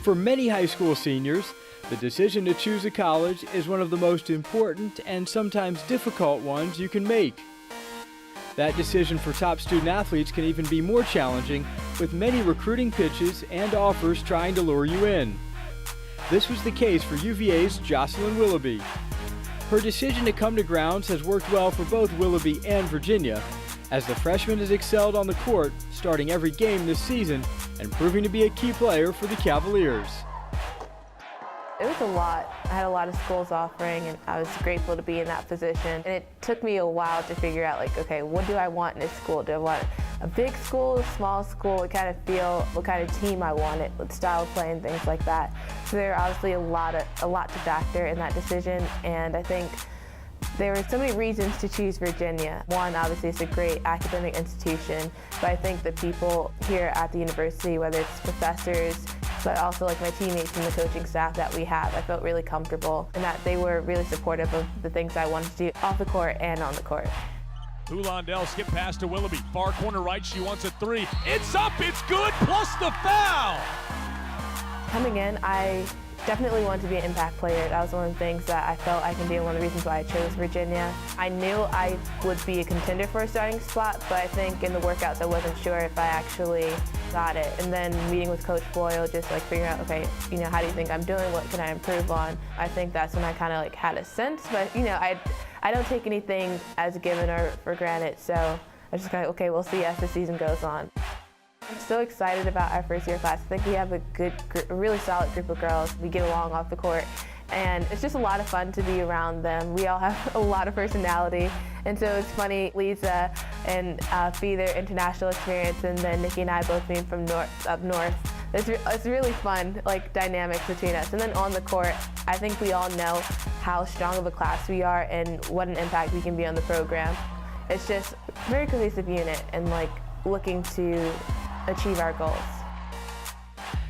For many high school seniors, the decision to choose a college is one of the most important and sometimes difficult ones you can make. That decision for top student athletes can even be more challenging, with many recruiting pitches and offers trying to lure you in. This was the case for UVA's Jocelyn Willoughby. Her decision to come to grounds has worked well for both Willoughby and Virginia, as the freshman has excelled on the court, starting every game this season and proving to be a key player for the Cavaliers. It was a lot. I had a lot of schools offering, and I was grateful to be in that position. And it took me a while to figure out, like, okay, what do I want in this school? Do I want a big school, a small school? What kind of feel, what kind of team I wanted, what style of play and things like that. So there are obviously a lot to factor in that decision, and I think there were so many reasons to choose Virginia. One, obviously, it's a great academic institution, but I think the people here at the university, whether it's professors, but also like my teammates and the coaching staff that we have, I felt really comfortable and that they were really supportive of the things I wanted to do off the court and on the court. Ulandell skip pass to Willoughby. Far corner right, she wants a three. It's up, it's good, plus the foul! Coming in, I definitely wanted to be an impact player. That was one of the things that I felt I can do, and one of the reasons why I chose Virginia. I knew I would be a contender for a starting spot, but I think in the workouts I wasn't sure if I actually got it. And then meeting with Coach Boyle, just like figuring out, okay, you know, how do you think I'm doing? What can I improve on? I think that's when I kind of like had a sense, but you know, I don't take anything as a given or for granted, so I just kind of, okay, we'll see as the season goes on. I'm so excited about our first year class. I think we have a really solid group of girls. We get along off the court, and it's just a lot of fun to be around them. We all have a lot of personality, and so it's funny, Lisa and Fee, their international experience, and then Nikki and I both being from up north. It's really fun, like, dynamics between us. And then on the court, I think we all know how strong of a class we are and what an impact we can be on the program. It's just a very cohesive unit and like looking to achieve our goals.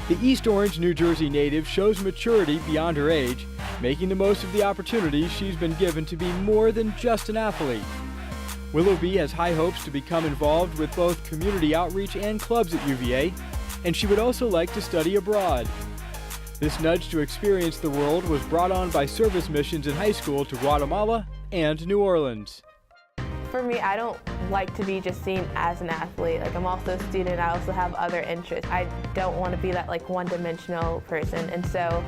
The East Orange, New Jersey native shows maturity beyond her age, making the most of the opportunities she's been given to be more than just an athlete. Willoughby has high hopes to become involved with both community outreach and clubs at UVA, and she would also like to study abroad. This nudge to experience the world was brought on by service missions in high school to Guatemala and New Orleans. For me, I don't like to be just seen as an athlete. Like, I'm also a student, I also have other interests. I don't want to be that like one-dimensional person, and so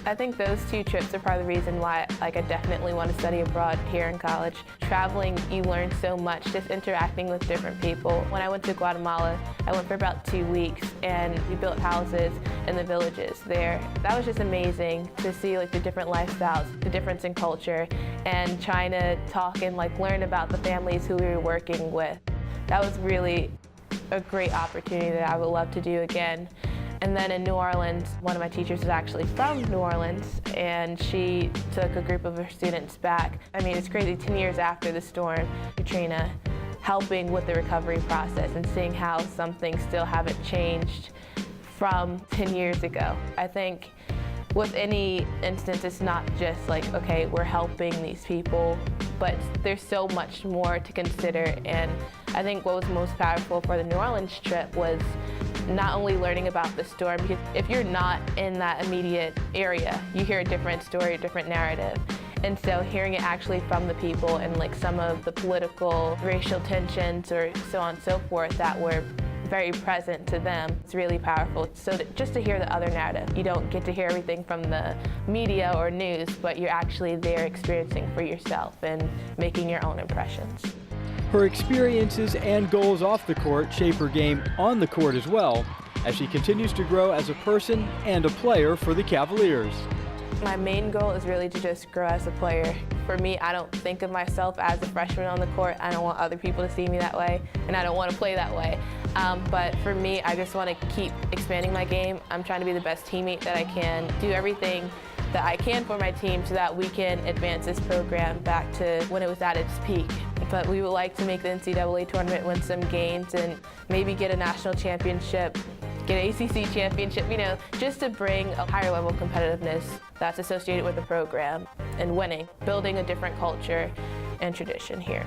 I think those two trips are part of the reason why I definitely want to study abroad here in college. Traveling, you learn so much, just interacting with different people. When I went to Guatemala, I went for about 2 weeks, and we built houses in the villages there. That was just amazing to see like the different lifestyles, the difference in culture, and trying to talk and like learn about the families who we were working with. That was really a great opportunity that I would love to do again. And then in New Orleans, one of my teachers is actually from New Orleans, and she took a group of her students back. I mean, it's crazy, 10 years after the storm, Katrina, helping with the recovery process and seeing how some things still haven't changed from 10 years ago. I think with any instance, it's not just like, okay, we're helping these people, but there's so much more to consider. And I think what was most powerful for the New Orleans trip was not only learning about the storm, because if you're not in that immediate area, you hear a different story, a different narrative. And so hearing it actually from the people and like some of the political, racial tensions or so on and so forth that were very present to them, it's really powerful. So just to hear the other narrative, you don't get to hear everything from the media or news, but you're actually there experiencing for yourself and making your own impressions. Her experiences and goals off the court shape her game on the court as well, as she continues to grow as a person and a player for the Cavaliers. My main goal is really to just grow as a player. For me, I don't think of myself as a freshman on the court. I don't want other people to see me that way, and I don't want to play that way. But for me, I just want to keep expanding my game. I'm trying to be the best teammate that I can, do everything that I can for my team so that we can advance this program back to when it was at its peak. But we would like to make the NCAA tournament, win some games, and maybe get a national championship, get an ACC championship, you know, just to bring a higher level of competitiveness that's associated with the program and winning, building a different culture and tradition here.